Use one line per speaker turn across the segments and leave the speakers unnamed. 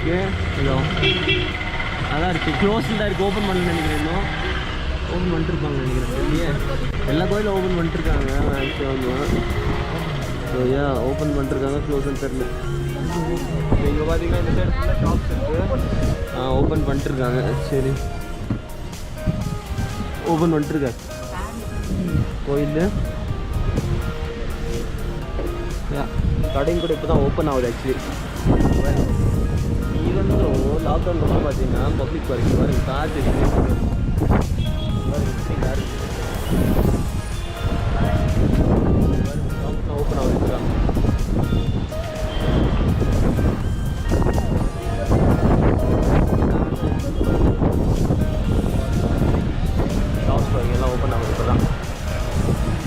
இருக்கு. ஹலோ அதான் இருக்குது, க்ளோஸில் தான் இருக்குது. ஓப்பன் பண்ண நினைக்கிறேன், இன்னும் ஓப்பன் பண்ணிட்டுருப்பாங்க நினைக்கிறேன். இல்லையே எல்லா கோயிலும் ஓப்பன் பண்ணிட்டுருக்காங்க மேக்ஸிமம். ஸோ ஏன் ஓப்பன் பண்ணிட்டுருக்காங்க க்ளோஸ்ன்னு தெரியல. இங்கே பார்த்தீங்கன்னா இந்த சைடு ஃபுல்லாக ஷாப்ஸ் இருக்குது. ஓப்பன் பண்ணிட்டுருக்காங்க. சரி ஓப்பன் பண்ணிட்டுருக்காங்க கோயில். கடையும் கூட இப்போ தான் ஓப்பன் ஆகுது ஆக்சுவலி. ஈவன்ஸும் லாக்டவுன் ரொம்ப பார்த்தீங்கன்னா பப்ளிக் பார்க்கிங் பாருங்க, கார் தெரியுது கார் ஓப்பன் ஆகுதுதான். ஷாப்ஸ் பாருங்க எல்லாம் ஓப்பன் ஆகுது இப்போ தான்.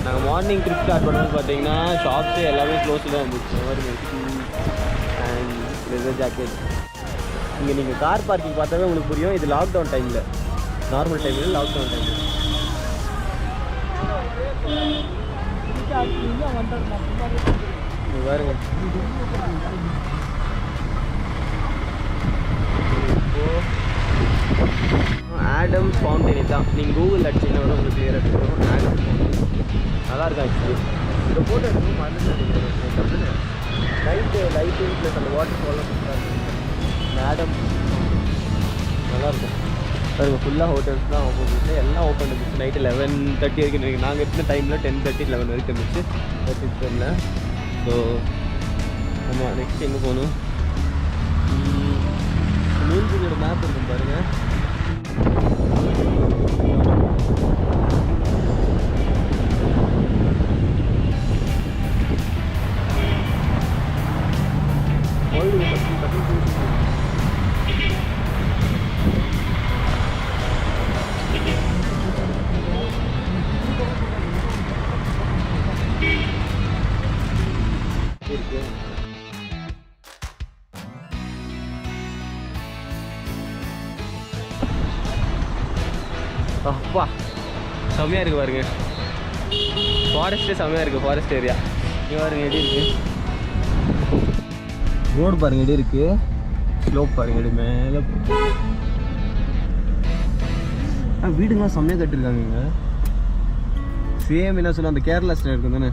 நாங்கள் மார்னிங் ட்ரிப் ஸ்டார்ட் பண்ணுறது பார்த்தீங்கன்னா ஷாப்ஸு எல்லாமே க்ளோஸில் தான் இருந்துச்சு. And leather jacket. இங்கே நீங்கள் கார் பார்க்கிங் பார்த்தாவே உங்களுக்கு புரியும், இது லாக்டவுன் டைமில், நார்மல் டைமில் லாக்டவுன் டைமில். பாருங்க ஆடம்ஸ் ஃபவுண்டைன் தான். நீங்கள் கூகுள் அடிச்சிங்கன்னா கூட உங்களுக்கு கிளியராக எடுத்துக்கணும். ஆடம்ஸ் ஃபவுண்டைன் நல்லாயிருக்கும் ஆக்சுவலி. இந்த ஃபோட்டோ எடுக்கணும் மறந்துட்டு லைட்டிங் ப்ளஸ் அந்த வாட்டர் ஃபாலும் இந்த ஆடம்ஸ் நல்லாயிருக்கும். பாருங்கள் ஃபுல்லாக ஹோட்டல்ஸ் தான் ஆப்போசிட்டில் எல்லாம் ஓப்பன் இருந்துச்சு. நைட்டு 11:30 வரைக்கும். நாங்கள் இருந்த டைமில் 10:30 11 வரைக்கும் இருந்துச்சு ஹோட்டல்ஸில். ஸோ ஆமாம், நெக்ஸ்ட் எங்கே போகணும்? மியூசியோட மேப் இருக்கும் பாருங்கள். அப்பா செம்மையாக இருக்குது பாருங்க, ஃபாரஸ்ட்டே செம்மையாக இருக்குது. ஃபாரஸ்ட் ஏரியா இங்கே பாருங்க எப்படி இருக்குது. ரோடு பாருங்க எப்படி இருக்குது. ஸ்லோப் பாருங்க எப்படி மேலே. வீடுங்களாம் செம்மையாக கட்டிருக்காங்க இங்கே. சேம் என்ன சொல்ல அந்த கேரளா ஸ்டைல் இருக்கும் தானே,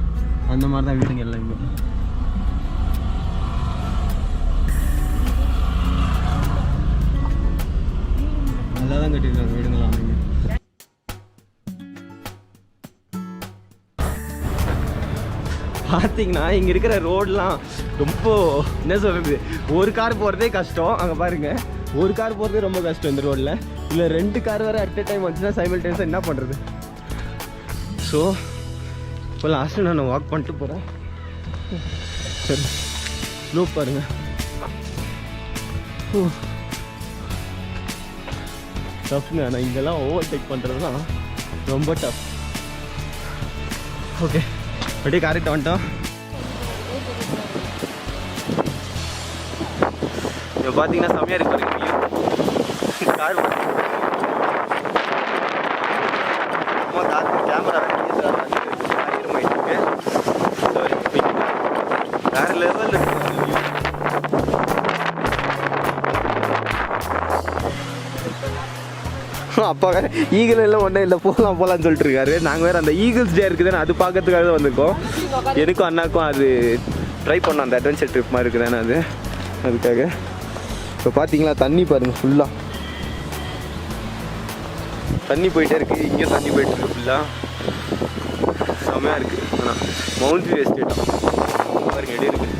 அந்த மாதிரி தான் வீடுங்க எல்லாம் இங்கே. நல்லா தான் கட்டியிருக்காங்க வீடுங்களாம் இங்கே. பார்த்தீங்கன்னா இங்கே இருக்கிற ரோடெலாம் ரொம்ப என்ன சொல்கிறது, ஒரு கார் போகிறதே கஷ்டம். அங்கே பாருங்கள், ஒரு கார் போகிறதே ரொம்ப கஷ்டம் இந்த ரோடில். இல்லை 2 கார் வேறு அட் எ டைம் வந்துச்சுன்னா சைமல்டேனியஸாக என்ன பண்ணுறது? ஸோ இப்போ லாஸ்ட்டு நான் வாக் பண்ணிட்டு போகிறேன். சரி ஸ்லோப் பாருங்கள். டஃப்ங்க, ஆனால் இங்கெல்லாம் ஓவர்டேக் பண்ணுறதுலாம் ரொம்ப டஃப். ஓகே அப்படியே கரெக்டாக வந்துட்டோம். இப்போ பார்த்தீங்கன்னா செம்மையாக இருக்கு பாருங்க கார். கேமரா வேறு லெவலில் இருக்கு. அப்பா வேறு ஈகிள் எல்லாம் ஒன்றும் இல்லை போகலான்னு சொல்லிட்டு இருக்காரு. நாங்கள் வேறு அந்த ஈகிள்ஸ் டே இருக்குதுன்னு அது பார்க்கறதுக்காக தான் வந்திருக்கோம். எனக்கும் அண்ணாக்கும் அது ட்ரை பண்ணோம், அந்த அட்வென்ச்சர் ட்ரிப் மாதிரி இருக்குதானே அது, அதுக்காக. இப்போ பார்த்தீங்களா தண்ணி பாருங்கள், ஃபுல்லாக தண்ணி போயிட்டே இருக்குது. இங்கேயும் தண்ணி போயிட்டு இருக்கு ஃபுல்லாக. செம்மையாக இருக்குது. ஆனால் மவுண்ட் வியூ எஸ்டேட் பாருங்க எப்படி இருக்குது.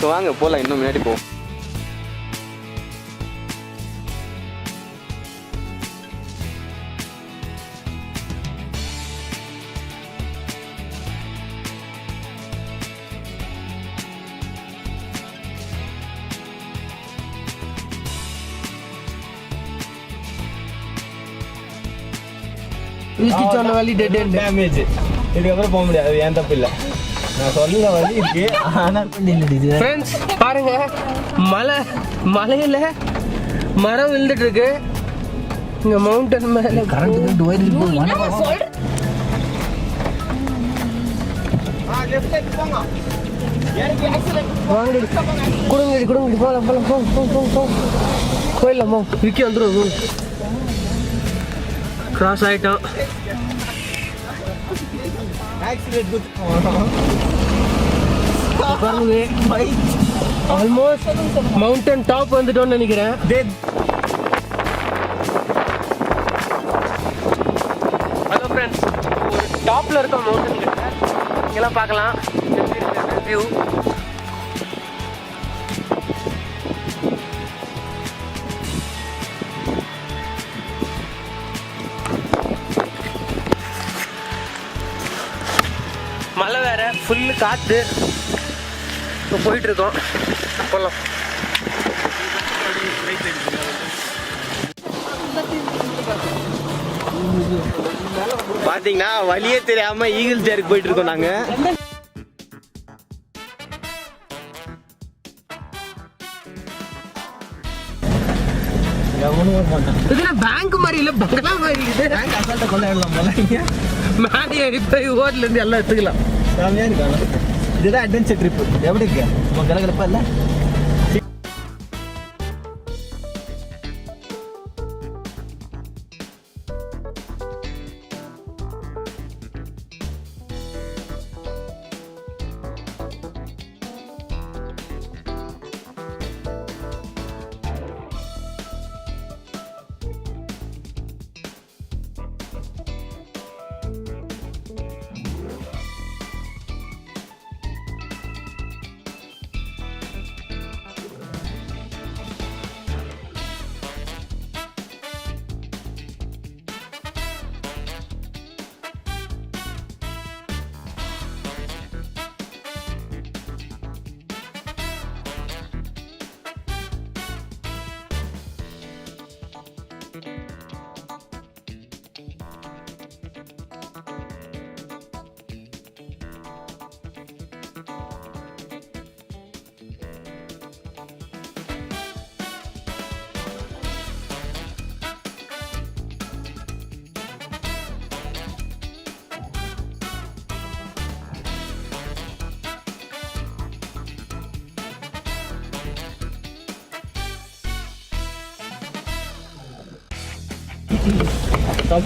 ஸோ வாங்க போகலாம், இன்னும் முன்னாடி போவோம். சொன்ன வழி டெட் அண்ட் டேமேஜ், இதுக்கப்புறம் போக முடியாது. ஏன் தப்பு இல்லை, நான் சொன்ன வழி இருக்கு. ஆனால் ஃப்ரெண்ட்ஸ் பாருங்க, மலையில் மரம் விழுந்துட்டு இருக்கு. இங்கே மவுண்டன் மேலே கரண்ட்
கொடுங்க போகலாம் போங்க கோயிலில் போ விக்கி வந்துடும் கிராஸ் ஆகிட்டோம் ஆல்மோஸ்ட் மவுண்டன் டாப் வந்துட்டோம்னு நினைக்கிறேன் ஹலோ ஃப்ரெண்ட்ஸ் ஒரு டாப்பில் இருக்க மவுண்டன் கிட்ட இங்கெல்லாம் பார்க்கலாம் வியூ மழை வேற ஃபுல்லு காற்று இப்போ போயிட்டுருக்கோம் போகலாம்
பார்த்தீங்கன்னா வழியே தெரியாம ஈகிள் சேருக்கு போயிட்டு இருக்கோம் நாங்க
பேங்க் மாதிரி இல்ல பங்களா மாதிரி இருக்குது கொண்டாடலாம் மேலே ஏறி போய் ஹோட்டல்ல இருந்து எல்லாம் எடுத்துக்கலாம்
இதுதான் அட்வென்ச்சர் ட்ரிப் எப்படி இருக்கு கலகலப்பா இல்ல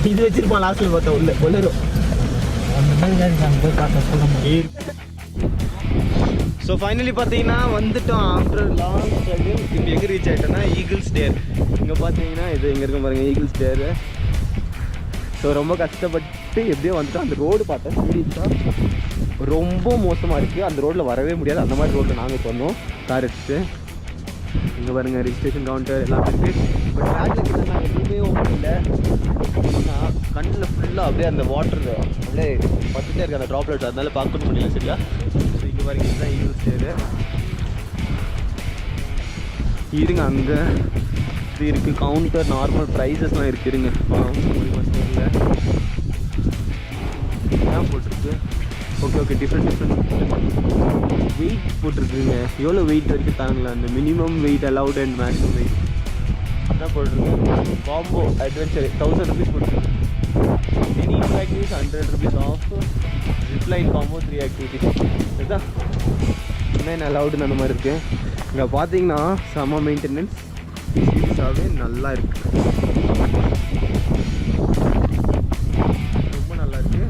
இது வச்சிருப்பான் லாஸ்ட்ல பார்த்தா உள்ள கொள்ளரும் ஸோ ஃபைனலி பார்த்தீங்கன்னா வந்துட்டோம் ஆஃப்டர் லாங் ஸ்ட்ரகிள் இப்போ எங்கே ரீச் ஆகிட்டோன்னா ஈகிள்ஸ் டேர் இங்கே பார்த்தீங்கன்னா இது எங்கே இருக்கும் பாருங்கள் ஈகிள்ஸ் டேரு ஸோ ரொம்ப கஷ்டப்பட்டு எப்படியோ வந்துட்டோம் அந்த ரோடு பார்த்தேன் சீரியஸாக ரொம்ப மோசமாக இருக்குது அந்த ரோட்டில் வரவே முடியாது அந்த மாதிரி ரோட்டில் நாங்கள் சொன்னோம் கார் எடுத்துட்டு இங்கே பாருங்கள் ரிஜிஸ்ட்ரேஷன் கவுண்டர் எல்லாம் இருக்குது பட் பேக்கில் நாங்கள் எதுவுமே ஓப்பன் இல்லை கண்ணில் ஃபுல்லாக அப்படியே அந்த வாட்டர் அப்படியே பத்துட்டே இருக்குது அந்த ட்ராப்லெட் அதனால பார்க்க முடியல சரியா ஸோ இங்கே பாருங்கள் இதுதான் ஈகிள்ஸ் டேரு இருங்க அங்கே இது இருக்குது கவுண்டர் நார்மல் ப்ரைஸஸ்லாம் இருக்குது இருங்க ஊட்டி பஸ் ஸ்டாண்டில் என்ன போட்டிருக்கு ஓகே டிஃப்ரெண்ட் வெயிட் போட்டிருக்குங்க எவ்வளோ வெயிட் வரைக்கும் தாங்களா அந்த minimum weight allowed and maximum weight அதான் போட்டிருக்கு காம்போ அட்வென்ச்சர் 1000 rupees போட்டிருக்கு எனி 2 activities 100 rupees ஆஃப் ரிப்ளைன் காம்போ 3 activities இதுதான் என்ன அலவுடுன்னு அந்த மாதிரி இருக்குது இங்கே பார்த்தீங்கன்னா செம்ம மெயின்டெனன்ஸ் சீரியஸாகவே நல்லா இருக்குது ரொம்ப நல்லா இருக்குது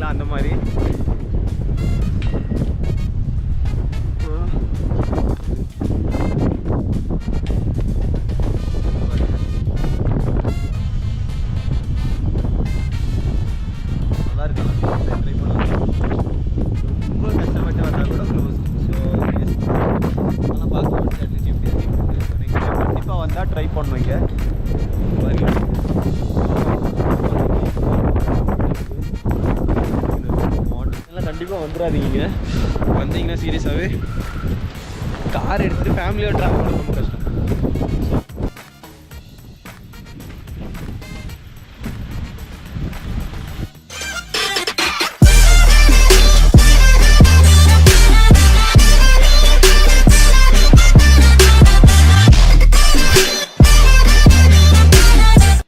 அந்த மாதிரி நல்லா இருக்கு ட்ரை பண்ணலாம் ரொம்ப கஷ்டப்பட்டு வந்தால் கூட க்ளோஸ் ஸோ அதெல்லாம் பார்க்க முடியாது அட்லீஸ்ட் எப்படி இருக்கு நெக்ஸ்ட் டைம் கண்டிப்பாக வந்தால் ட்ரை பண்ணுவீங்க கண்டிப்பாக வந்துடாதீங்க வந்தீங்கன்னா சீரியஸாகவே கார் எடுத்துகிட்டு ஃபேமிலியோட ட்ராவல் பண்ண ரொம்ப கஷ்டம்.